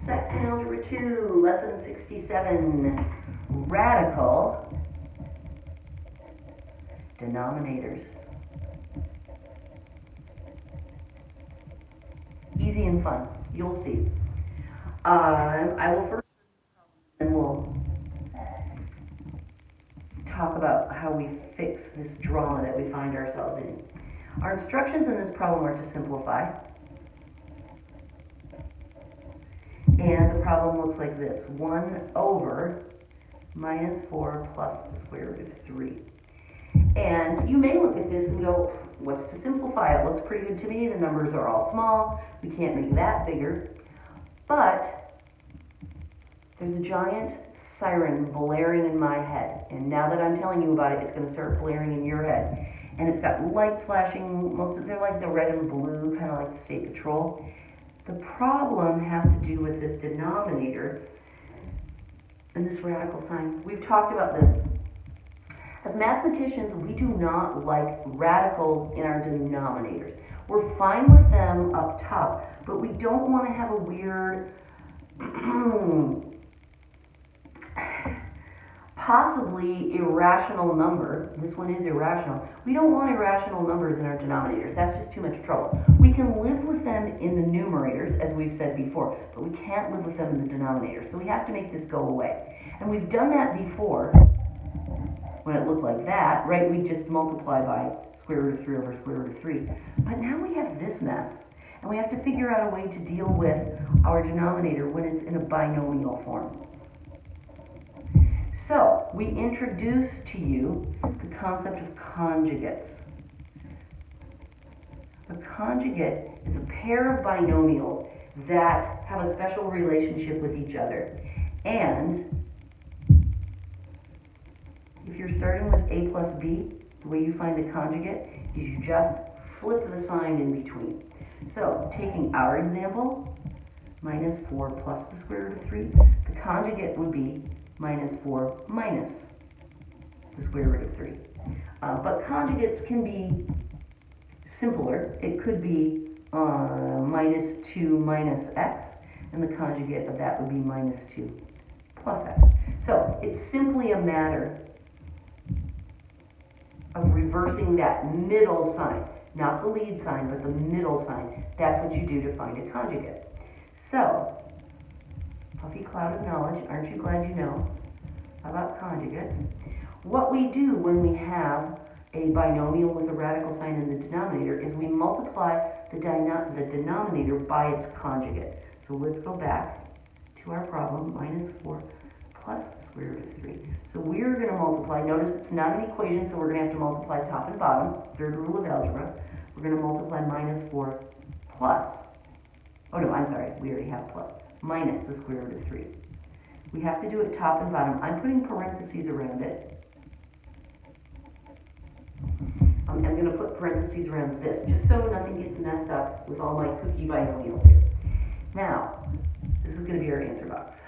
Saxon Algebra 2, Lesson 67, Radical Denominators. Easy and fun, you'll see. I will first, and we'll talk about how we fix this drama that we find ourselves in. Our instructions in this problem are to simplify. And the problem looks like this: 1 over minus 4 plus the square root of 3. And you may look at this and go, what's to simplify? It looks pretty good to me. The numbers are all small. We can't make that bigger. But there's a giant siren blaring in my head. And now that I'm telling you about it, it's going to start blaring in your head. And it's got lights flashing. They're like the red and blue, kind of like the state patrol. The problem has to do with this denominator and this radical sign. We've talked about this. As mathematicians, we do not like radicals in our denominators. We're fine with them up top, but we don't want to have a weird, possibly irrational number. This one is irrational. We don't want irrational numbers in our denominators. That's just too much trouble. We can live with them in the numerators, as we've said before, but we can't live with them in the denominators. So we have to make this go away. And we've done that before when it looked like that, right? We just multiply by square root of 3 over square root of 3. But now we have this mess, and we have to figure out a way to deal with our denominator when it's in a binomial form. So, we introduce to you the concept of conjugates. A conjugate is a pair of binomials that have a special relationship with each other. And if you're starting with a plus b, the way you find the conjugate is you just flip the sign in between. So, taking our example, minus 4 plus the square root of 3, the conjugate would be minus 4 minus the square root of 3. But conjugates can be simpler. It could be minus 2 minus x, and the conjugate of that would be minus 2 plus x. So, it's simply a matter of reversing that middle sign, not the lead sign, but the middle sign. That's what you do to find a conjugate. So, puffy cloud of knowledge, aren't you glad you know about conjugates? What we do when we have a binomial with a radical sign in the denominator is we multiply the denominator by its conjugate. So let's go back to our problem, minus 4 plus the square root of 3. So we're going to multiply. Notice it's not an equation, so we're going to have to multiply top and bottom. Third rule of algebra. We're going to multiply minus 4 plus. Oh no, I'm sorry. We already have plus. Minus the square root of 3. We have to do it top and bottom. I'm putting parentheses around it. I'm going to put parentheses around this, just so nothing gets messed up with all my cookie binomials here. Now, this is going to be our answer box.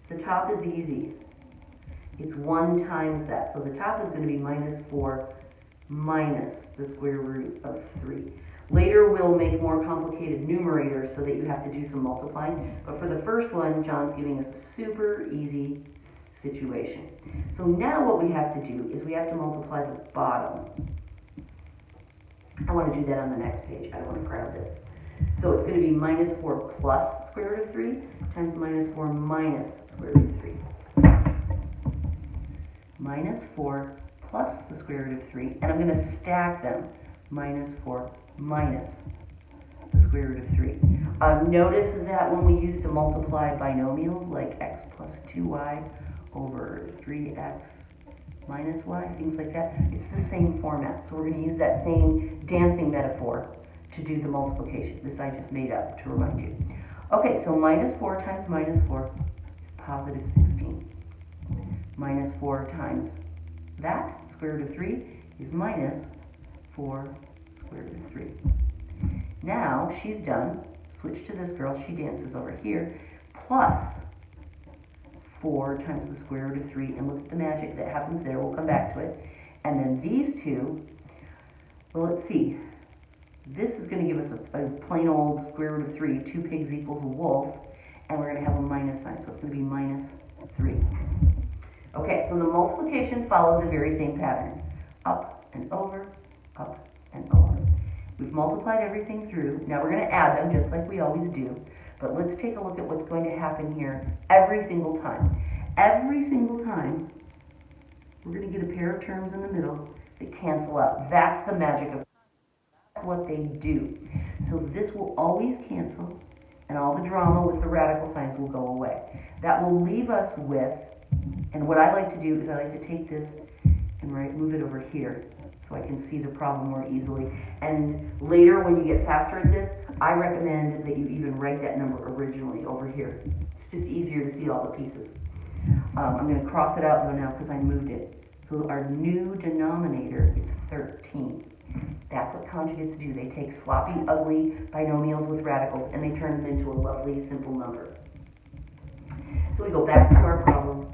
The top is easy. It's 1 times that. So the top is going to be minus 4 minus the square root of 3. Later we'll make more complicated numerators so that you have to do some multiplying. But for the first one, John's giving us a super easy situation. So now what we have to do is we have to multiply the bottom. I want to do that on the next page. I don't want to crowd this. So it's going to be minus 4 plus square root of 3 times minus 4 minus square root of 3. Minus 4 plus the square root of 3, and I'm going to stack them. Minus 4 minus the square root of 3. Notice that when we used to multiply binomials like x plus 2y over 3x minus y, things like that, it's the same format. So we're going to use that same dancing metaphor to do the multiplication. This I just made up to remind you. Okay, so minus 4 times minus 4 is positive 16. Minus 4 times that, square root of 3, is minus 4 square root of 3. Now, she's done. Switch to this girl. She dances over here. Plus 4 times the square root of 3. And look at the magic that happens there. We'll come back to it. And then these two, well, let's see. This is going to give us a plain old square root of 3. 2 pigs equals a wolf. And we're going to have a minus sign, so it's going to be minus 3. Okay, so the multiplication follows the very same pattern. Up and over, up and over. We've multiplied everything through. Now we're going to add them just like we always do. But let's take a look at what's going to happen here every single time. Every single time, we're going to get a pair of terms in the middle that cancel out. That's the magic of what they do. So this will always cancel, and all the drama with the radical signs will go away. That will leave us with, and what I like to do is I like to take this and move it over here so I can see the problem more easily. And later when you get faster at this, I recommend that you even write that number originally over here. It's just easier to see all the pieces. I'm going to cross it out though now because I moved it. So our new denominator is 13. That's what conjugates do. They take sloppy, ugly binomials with radicals and they turn them into a lovely, simple number. So we go back to our problem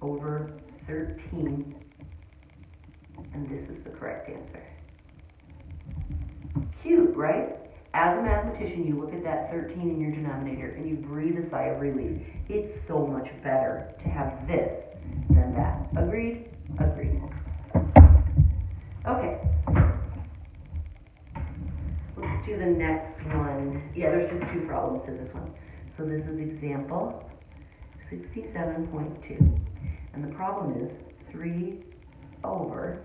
over 13, and this is the correct answer. Cute, right? As a mathematician, you look at that 13 in your denominator and you breathe a sigh of relief. It's so much better to have this than that. Agreed? Agreed. Okay. Let's do the next one. Yeah, there's just 2 problems to this one. So this is example 67.2. And the problem is 3 over,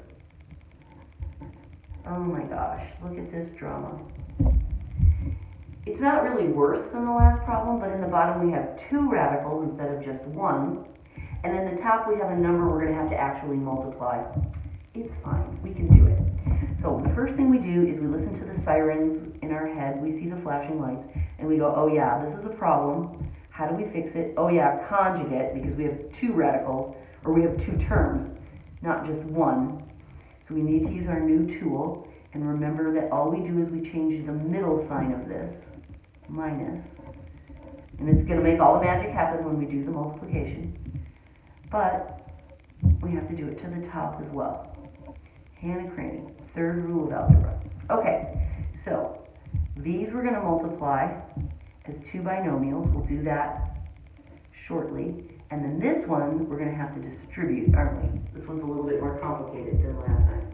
oh my gosh, look at this drama. It's not really worse than the last problem, but in the bottom we have 2 radicals instead of just 1. And in the top we have a number we're going to have to actually multiply. It's fine, we can do it. So the first thing we do is we listen to the sirens in our head, we see the flashing lights, and we go, oh yeah, this is a problem. How do we fix it? Oh yeah, conjugate, because we have 2 radicals, or we have 2 terms, not just 1. So we need to use our new tool, and remember that all we do is we change the middle sign of this, minus, and it's going to make all the magic happen when we do the multiplication, but we have to do it to the top as well. Hannah Craney, 3rd rule of algebra. Okay, so these we're going to multiply as 2 binomials. We'll do that shortly. And then this one, we're going to have to distribute, aren't we? This one's a little bit more complicated than last time.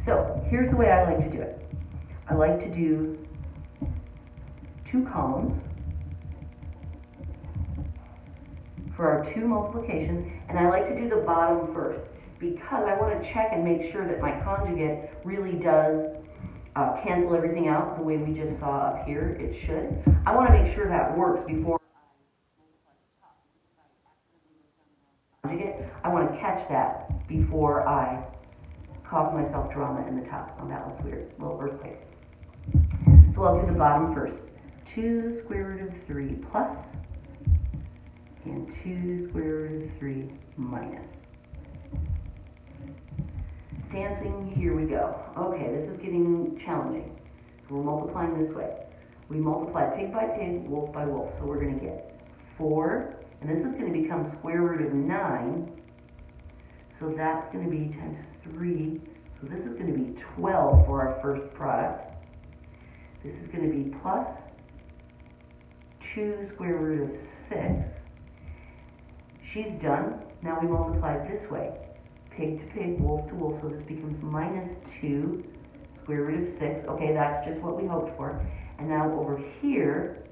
So here's the way I like to do it. I like to do 2 columns for our 2 multiplications, and I like to do the bottom first because I want to check and make sure that my conjugate really does cancel everything out the way we just saw up here. It should. I want to make sure that works before I want to catch that before I cause myself drama in the top. Oh, that looks weird. A little earthquake. So I'll do the bottom first. 2 square root of 3 plus and 2 square root of 3 minus. Dancing, here we go. Okay, this is getting challenging. So we're multiplying this way. We multiply pig by pig, wolf by wolf. So we're going to get 4, and this is going to become square root of 9. So that's going to be times 3. So this is going to be 12 for our first product. This is going to be plus 2 square root of 6. She's done. Now we multiply it this way. Pig to pig, wolf to wolf, so this becomes minus 2 square root of 6. Okay, that's just what we hoped for. And now over here,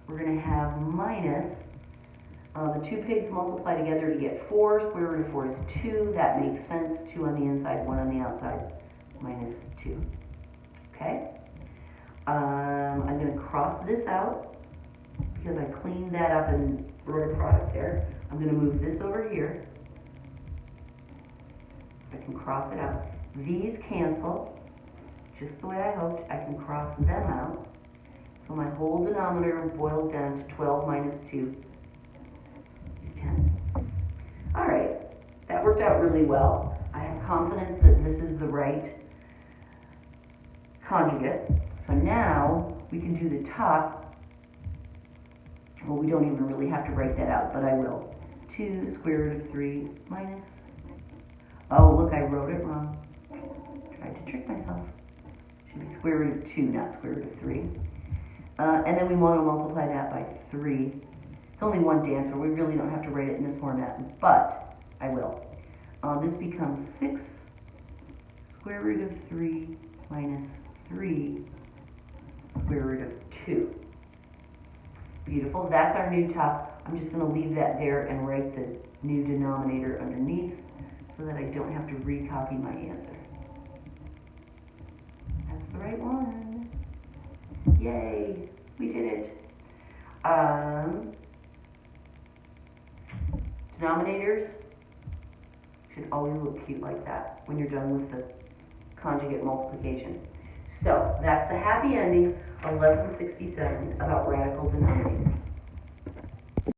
we're going to have minus, the 2 pigs multiply together to get 4. Square root of 4 is 2. That makes sense. 2 on the inside, 1 on the outside, minus 2. Okay? I'm going to cross this out because I cleaned that up and wrote a product there. I'm going to move this over here. I can cross it out. These cancel, just the way I hoped. I can cross them out. So my whole denominator boils down to 12 minus 2 is 10. All right, that worked out really well. I have confidence that this is the right conjugate. So now we can do the top. Well, we don't even really have to write that out, but I will. 2 square root of 3 minus. Oh, look, I wrote it wrong. Tried to trick myself. should be square root of 2, not square root of 3. And then we want to multiply that by 3. It's only one dancer. We really don't have to write it in this format, but I will. This becomes 6 square root of 3 minus 3 square root of 2. Beautiful. That's our new top. I'm just going to leave that there and write the new denominator underneath so that I don't have to recopy my answer. That's the right one. Yay, we did it. Denominators should always look cute like that when you're done with the conjugate multiplication. So that's the happy ending of lesson 67 about radical denominators.